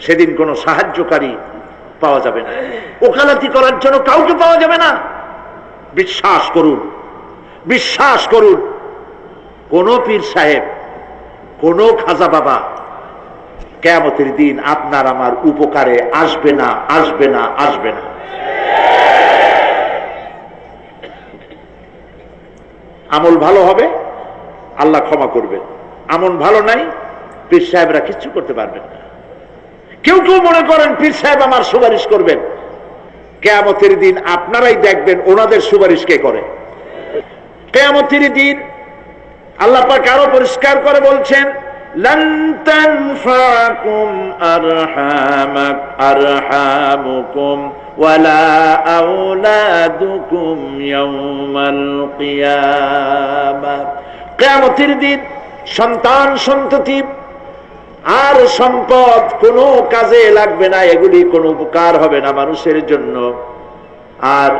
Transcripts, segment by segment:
সেদিন কোনো সাহায্যকারী পাওয়া যাবে না, ওকালতি করার জন্য কাউকে পাওয়া যাবে না। বিশ্বাস করুন, বিশ্বাস করুন, কোন পীর সাহেব, কোন খাজা বাবা কিয়ামতের দিন আপনার আমার উপকারে আসবে না, আসবে না, আসবে না। আমল ভালো হবে, আল্লাহ ক্ষমা করবেন। আমল ভালো নাই, পীর সাহেবরা কিচ্ছু করতে পারবেন না। কেউ কেউ মনে করেন পীর সাহেব আমার সুপারিশ করবেন, কিয়ামতের দিন আপনারাই দেখবেন ওনাদের সুপারিশ কে করে। কিয়ামতের দিন আল্লাহ পাক আরো পরিষ্কার করে বলছেন, লান তানফাকুম আরহামুকুম ওয়ালা আওলাদুকুম ইয়াউমাল কিয়ামাহ। কিয়ামতের দিন সন্তান সন্ততি আর সম্পদ কোনো কাজে লাগবে না, এগুলি কোনো উপকার হবে না মানুষের জন্য। আর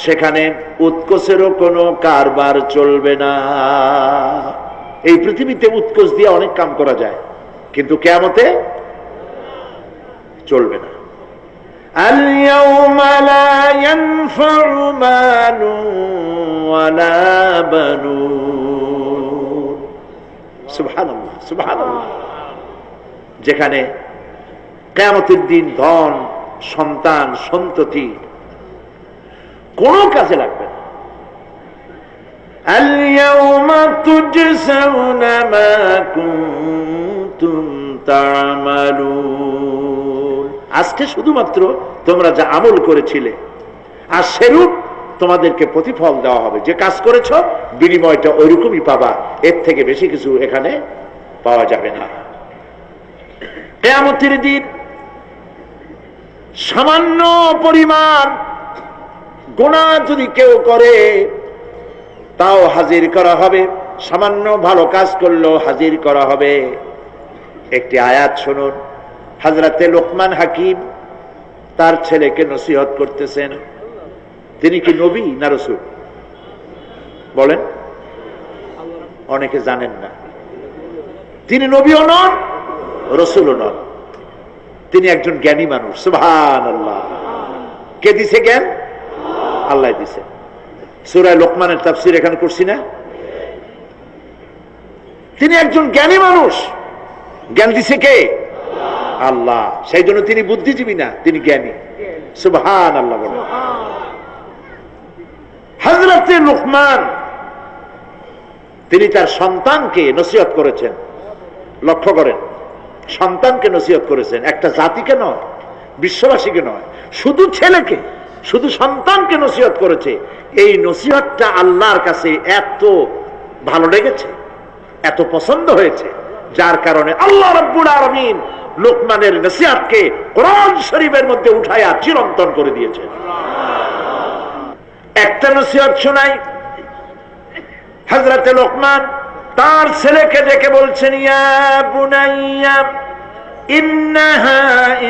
সেখানে উৎকোচেরও কোনো কারবার চলবে না। এই পৃথিবীতে উৎকোচ দিয়ে অনেক কাম করা যায়, কিন্তু কিয়ামতে চলবে না। আল ইয়াউমা লা ইয়ানফাউ মালু ওয়ালা বানুন। সুবহানাল্লাহ, সুবহানাল্লাহ। যেখানে কিয়ামতের দিন ধন, সন্তান, সন্ততি কোন কাজে লাগবে না। আল ইয়াউমা তুজসাউনা মা কুনতুম তা'মালুন। আজকে শুধুমাত্র তোমরা যা আমল করেছিলে আর সেরূপ তোমাদেরকে প্রতিফল দেওয়া হবে। যে কাজ করেছো বিনিময়টা ওইরকমই পাবা, এর থেকে বেশি কিছু এখানে পাওয়া যাবে না। কিয়ামতের দিন সামান্য পরিমাণ গুনাহ যদি কেউ করে তাও হাজির করা হবে, সামান্য ভালো কাজ করলেও হাজির করা হবে। একটি আয়াত শুনুন, হযরতে লোকমান হাকিম তার ছেলেকে নসিহত করতেছেন। তিনি কি নবী না রাসূল? বলেন, অনেকে জানেন না। তিনি নবীও নন, রাসূলও নন, তিনি একজন জ্ঞানী মানুষ। সুবহানাল্লাহ। কে দিছে জ্ঞান? আল্লাহ দিছে। সূরা লোকমানের তাফসীর এখানে করছি না? তিনি একজন জ্ঞানী মানুষ, জ্ঞান দিছে কে? আল্লাহ। সেই জন্য তিনি বুদ্ধিজীবী না, তিনি জ্ঞানী। সুবহানাল্লাহ বলেন। হযরতে লোকমান তিনি তার সন্তানকে নসিহত করেছেন। লক্ষ্য করেন, সন্তানকে নসিহত করেছেন, একটা জাতিকে নয়, বিশ্ববাসীকে নয়, শুধু ছেলেকে, শুধু সন্তানকে নসিহত করেছে। এই নসিহতটা আল্লাহর কাছে এত ভালো লেগেছে, এত পছন্দ হয়েছে, যার কারণে আল্লাহ রাব্বুল আলামিন লোকমানের নসিহতকে কোরআন শরীফের মধ্যে উঠায়া চিরন্তন করে দিয়েছেন। একটা নসিহত শোনাই। হযরতে লোকমান তার ছেলেকে ডেকে বলছেন, ইয়া বুনাইয়া ইন্নাহা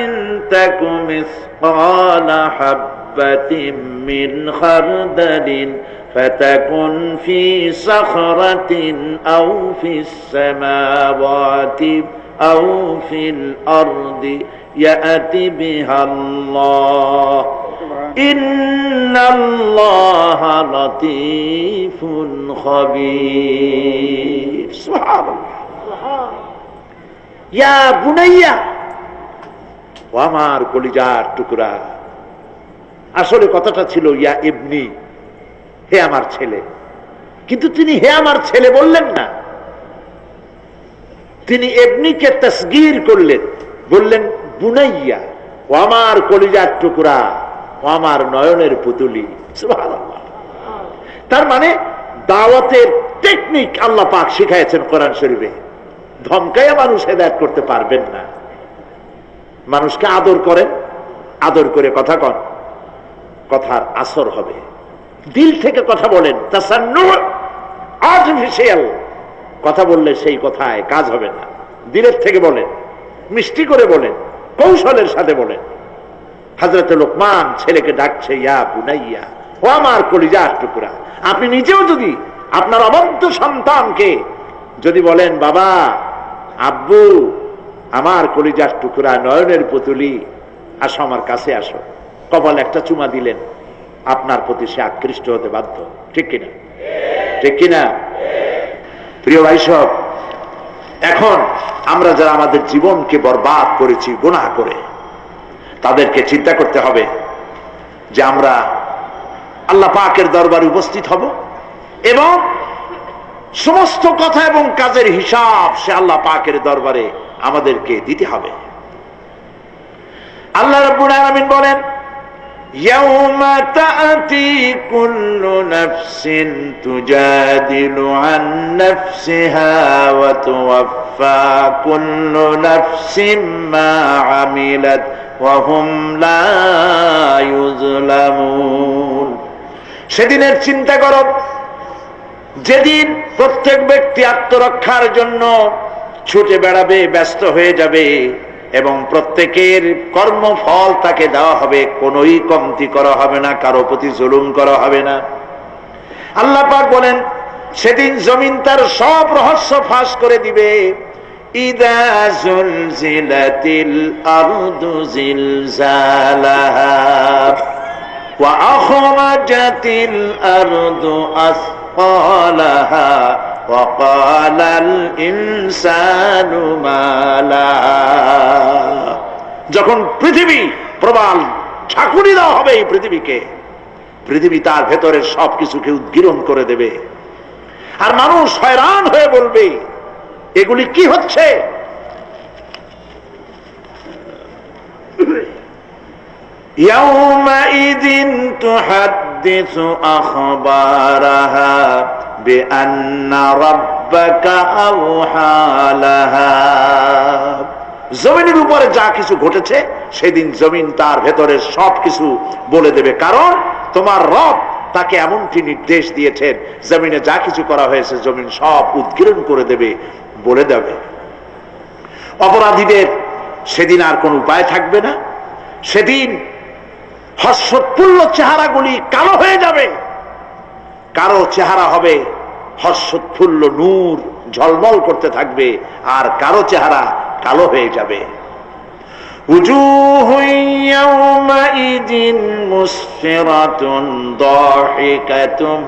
ইন তাকু মিসকালা হাববাতিন মিন খারদালিন ফাতাকুন ফি সাখরাতিন আও ফিস সামাওয়াতি আও ফিল আরদি ইয়াতি বিহাল্লাহ ইন্নাল্লাহা লাতীফুন খাবীর। সুবহানাল্লাহ। ইয়া বুনাইয়া, ও আমার কলিজার টুকরা। আসলে কথাটা ছিল ইয়া ইবনি, হে আমার ছেলে। কিন্তু তিনি হে আমার ছেলে বললেন না, তিনি ইবনিকে তাসগীর করলেন, বললেন বুনাইয়া, ও আমার কলিজার টুকরা, ও আমার নয়নের পুতুলি। সুবহানাল্লাহ। তার মানে দাওয়াতের টেকনিক আল্লাহ পাক শিখাইছেন কোরআন শরীফে। ধমকাইয়া মানুষ হেদায়েত করতে পারবেন না। মানুষকে আদর করেন, আদর করে কথা কন, কথার আসর হবে। দিল থেকে কথা বলেন, তাসান্নু আর্টিফিশিয়াল কথা বললে সেই কথায় কাজ হবে না। দিলের থেকে বলেন, মিষ্টি করে বলেন, কৌশলের সাথে বলেন। হযরতে লোকমান ছেলেকে ডাকছে, ইয়া বুনাইয়া, ও আমার কলিজার টুকরা। আপনি নিজেও যদি আপনার অবাধ্য সন্তানকে যদি বলেন, বাবা, আব্বু, আমার কলিজার টুকরা, নয়নের পুতুলি, আসো আমার কাছে আসো। কপাল একটা চুমা দিলেন, আপনার প্রতি সে আকৃষ্ট হতে বাধ্য। ঠিক কিনা? ঠিক কিনা? প্রিয় ভাই সব, এখন আমরা যারা আমাদের জীবনকে বরবাদ করেছি গুনাহ করে, তাদেরকে চিন্তা করতে হবে যে আমরা আল্লাহ পাকের দরবারে উপস্থিত হব এবং সমস্ত কথা এবং কাজের হিসাব সে আল্লাহ পাকের দরবারে আমাদেরকে দিতে হবে। আল্লাহ রাব্বুল আলামিন বলেন, ইয়াউমা তা'তি কুল্লু নাফসিন তুজাদিলু আন নাফসিহা ওয়া তুওয়াফফা কুল্লু নাফসিন মা আমিলাত ওয়া হুম লা ইউযলামুন। সেদিনের চিন্তা করো যেদিন প্রত্যেক ব্যক্তি আত্মরক্ষার জন্য ছুটে বেড়াবে, ব্যস্ত হয়ে যাবে এবং প্রত্যেকের কর্মফল তাকে দেওয়া হবে, কোনোই কমতি করা হবে না, কারো প্রতি জুলুম করা হবে না। আল্লাহ পাক বলেন, সেদিন জমিন তার সব রহস্য ফাঁস করে দিবে। ইদা জুলজিলাতিল আরদু জিলজালাহা ওয়া আখরাজাতিল আরদু আসফালাহা ওয়া ক্বালাল ইনসানু মা লাহা। যখন পৃথিবী প্রবাল ঝাঁকুনি দেওয়া হবে এই পৃথিবীকে, পৃথিবী তার ভেতরের সবকিছুকে উদ্গীরণ করে দেবে, আর মানুষ হয়রান হয়ে বলবে এগুলি কি হচ্ছে? ইয়াউমাইযিন তুহাদ্দিসু আখবারাহা বিআন্না রাব্বাকা আওহা লাহা। জমিনের উপরে যা কিছু ঘটেছে সেদিন জমিন তার ভেতরের সবকিছু বলে দেবে, কারণ তোমার রব তাকে এমনটি নির্দেশ দিয়েছেন, জমিনে যা কিছু করা হয়েছে জমিন সব উদ্গীরণ করে দেবে, বলে দেবে। অপরাধীদের সেদিন আর কোন উপায় থাকবে না। সেদিন হর্ষোৎফুল্ল চেহারাগুলি কালো হয়ে যাবে, কারো চেহারা হবে হর্ষোৎফুল্ল নূর, ঝলমল করতে থাকবে, আর কারো চেহারা কালো হয়ে যাবে। উজুহু ইয়াওমাইযিন মুসফিরাতুন দাহিকাতুন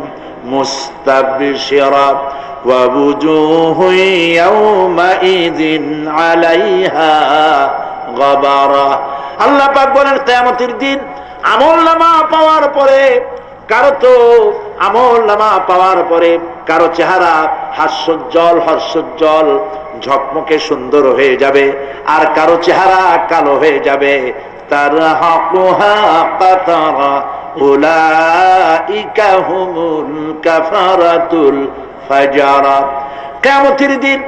মুস্তাবশিরা ওয়া উজুহু ইয়াওমাইযিন আলাইহা গাবারা। আল্লাহ পাক বলেন, কিয়ামতের দিন আমলনামা পাওয়ার পরে কারো চেহারা হাস্যোজ্জ্বল, হর্ষোজ্জ্বল, ঝকমকে সুন্দর হয়ে যাবে, আর কারো চেহারা কালো হয়ে যাবে। তারহাকুহা কাতারা উলাইকা হুমুল কাফারাতুল ফাজারা। কিয়ামতের দিন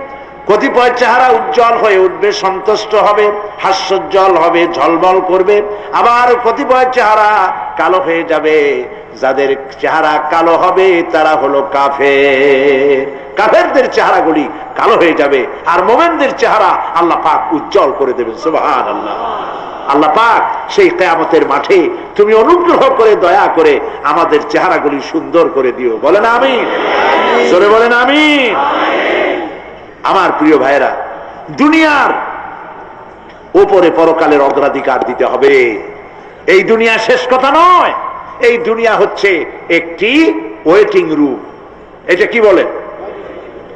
কতিপয় চেহারা উজ্জ্বল হয়ে উঠবে, সন্তুষ্ট হবে, হাস্যোজ্জ্বল হবে, ঝলমল করবে, আবার কতিপয় চেহারা কালো হয়ে যাবে। যাদের চেহারা কালো হবে তারা হলো কাফের, কাফেরদের চেহারাগুলি কালো হয়ে যাবে, আর মুমিনদের চেহারা আল্লাহ পাক উজ্জ্বল করে দেবেন। সুবহানাল্লাহ। আল্লাহ পাক সেই কিয়ামতের মাঠে তুমি অনুগ্রহ করে, দয়া করে আমাদের চেহারাগুলি সুন্দর করে দিও। বলেন আমিন, জোরে বলেন আমিন। আমার প্রিয় ভাইরা, দুনিয়ার উপরে পরকালের অগ্রাধিকার দিতে হবে। এই দুনিয়া শেষ কথা নয়, এই দুনিয়া হচ্ছে একটি ওয়েটিং রুম। এটা কি বলে?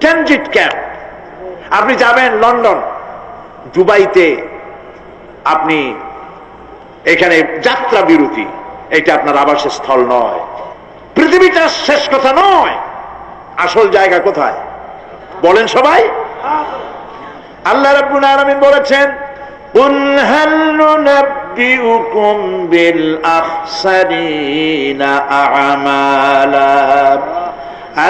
Transit camp. আপনি যাবেন লন্ডন, দুবাইতে, আপনি এখানে যাত্রা বিরতি, এটা আপনার আবাসের স্থল নয়। পৃথিবীটা শেষ কথা নয়, আসল জায়গা কোথায় বলেন সবাই? আল্লাহ রাব্বুল আলামিন বলেছেন, কুল হাল নুনাব্বিউকুম বিল আখসারিনা আ'মালা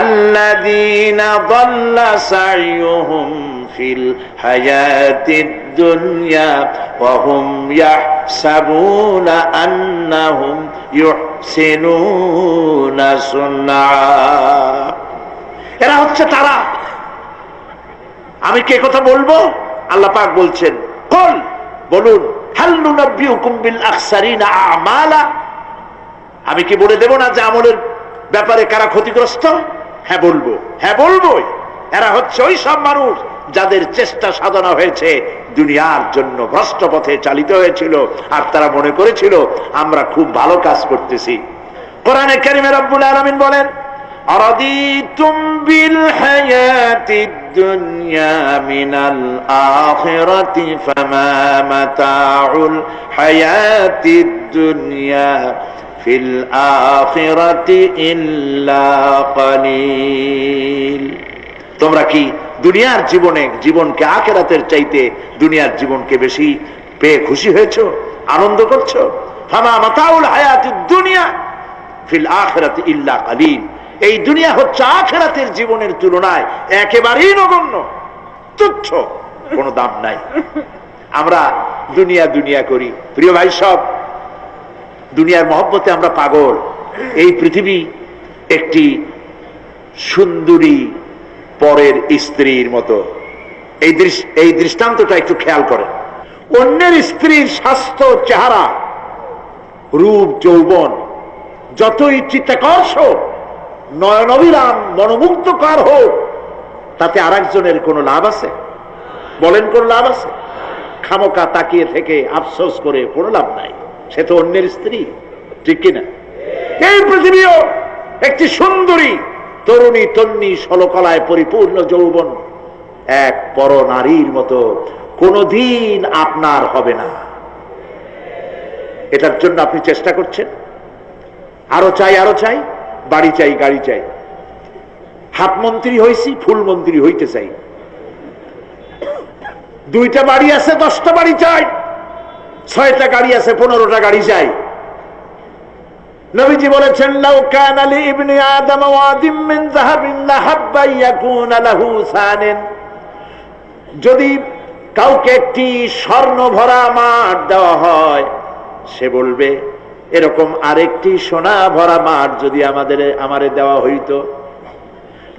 আল্লাযীনা দাল্লা সা'য়ুহুম ফিল হায়াতিদ দুনিয়া ওয়া হুম ইয়াহসাবুনা আন্নাহুম ইউহসিনুনা সুন্না। এরা হচ্ছে তারা। আমি কে কথা বলবো? আল্লাহ পাক বলছেন, কুল, বলুন, হাল নুনাব্বিউকুম বিল আখসারিনা আ'মালা। আমি কি বলে দেব না যে আমলের ব্যাপারে কারা ক্ষতিগ্রস্ত? হ্যাঁ বলবো, হ্যাঁ বলবোই। এরা হচ্ছে ওই সব মানুষ যাদের চেষ্টা সাধনা হয়েছে দুনিয়ার জন্য ভ্রষ্ট পথে চালিত হয়েছিল, আর তারা মনে করেছিল আমরা খুব ভালো কাজ করতেছি। কোরআনে কারিমে রব্বুল আলামিন বলেন, আরাদিতুম বিল হায়াতিদ দুনিয়া মিনাল আখিরাতি ফামা মাতাউল হায়াতিদ দুনিয়া ফিল আখিরাতি ইল্লা কালিল। তোমরা কি দুনিয়ার জীবনকে আখিরাতের চাইতে দুনিয়ার জীবনকে বেশি পেয়ে খুশি হয়েছো, আনন্দ করছো? ফামা মাতাউল হায়াতিদ দুনিয়া ফিল আখিরাতি ইল্লা কালিল। এই দুনিয়া হচ্ছে আখিরাতের জীবনের তুলনায় একেবারেই নগণ্য, তুচ্ছ, কোনো দাম নাই। আমরা দুনিয়া করি। প্রিয় ভাই সব, দুনিয়ার মহব্বতে আমরা পাগল। এই পৃথিবী একটি সুন্দরী পরের স্ত্রীর মতো। এই দৃষ্টান্তটা একটু খেয়াল করেন। অন্যের স্ত্রীর স্বাস্থ্য, চেহারা, রূপ, যৌবন যতই চিত্তাকর্ষক, নয়নবিরাম, মনোমুগ্ধকর হোক, তাতে আরেকজনের কোনো লাভ আছে? বলেন, কোন লাভ আছে? খামোকা তাকিয়ে থেকে আফসোস করে কোনো লাভ নাই। সে তো অন্যের স্ত্রী, ঠিক কিনা? এই পৃথিবীও একটি সুন্দরী তরুণী, তন্নি, ষোলকলায় পরিপূর্ণ যৌবন এক পর নারীর মতো কোনদিন আপনার হবে না। এটার জন্য আপনি চেষ্টা করছেন, আরো চাই, আরো চাই, বাড়ি চাই, গাড়ি চাই। হাত মন্ত্রী হয়েছি, ফুল মন্ত্রী হইতে চাই। 2টা বাড়ি আছে, 10টা বাড়ি চাই। 6টা গাড়ি আছে, 15টা গাড়ি চাই। নবীজি বলেছেন, লাউ কানা লি ইবনি আদম ওয়াদিম মিন যাহাবিন লাহাব্বা ইয়াকুনা লাহু সানান। যদি কাউকে একটি স্বর্ণ ভরা মাঠ দেওয়া হয়, সে বলবে এরকম আরেকটি সোনা ভরা মাঠ যদি আমারে দেওয়া হইতো।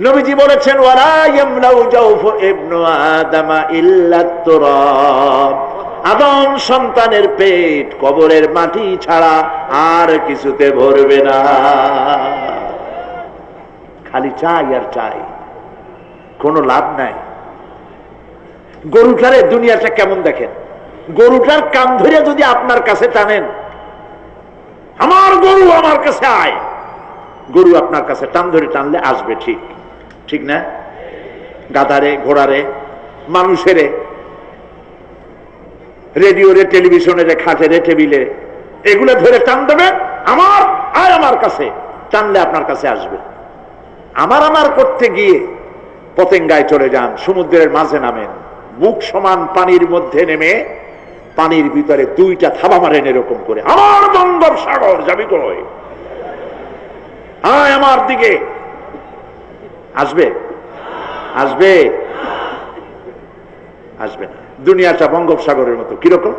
নবীজি বলেছেন, ওয়ালা ইয়ামলাউ জাওফু ইবনু আদম ইল্লা তুরাব। আদম সন্তানের পেট কবরের মাটি ছাড়া আর কিছুতে ভরবে না। খালি চাই আর চাই, কোনো লাভ নাই। গরুটারে দুনিয়াটা কেমন দেখেন? গরুটার কান ধরে যদি আপনার কাছে টানেন, আমার গরু আমার কাছে আয়, গরু আপনার কাছে টান ধরে টানলে আসবে, ঠিক ঠিক না? গাধারে, ঘোড়ারে, মানুষেরে, রেডিওরে, টেলিভিশনের, খাটেরে, টেবিলে, এগুলো ধরে টান দেবেন, আমার আয় আমার কাছে, টানলে আপনার কাছে আসবে। আমার করতে গিয়ে পতেঙ্গায় চলে যান, সমুদ্রের মাঝে নামেন, মুখ সমান পানির মধ্যে নেমে পানির ভিতরে 2টা থাবা মারেন এরকম করে, আমার বঙ্গোপসাগর যাবি কই, আয় আমার দিকে। আসবে? আসবে? আসবে না। দুনিয়াটা বঙ্গোপসাগরের মতো। কিরকম?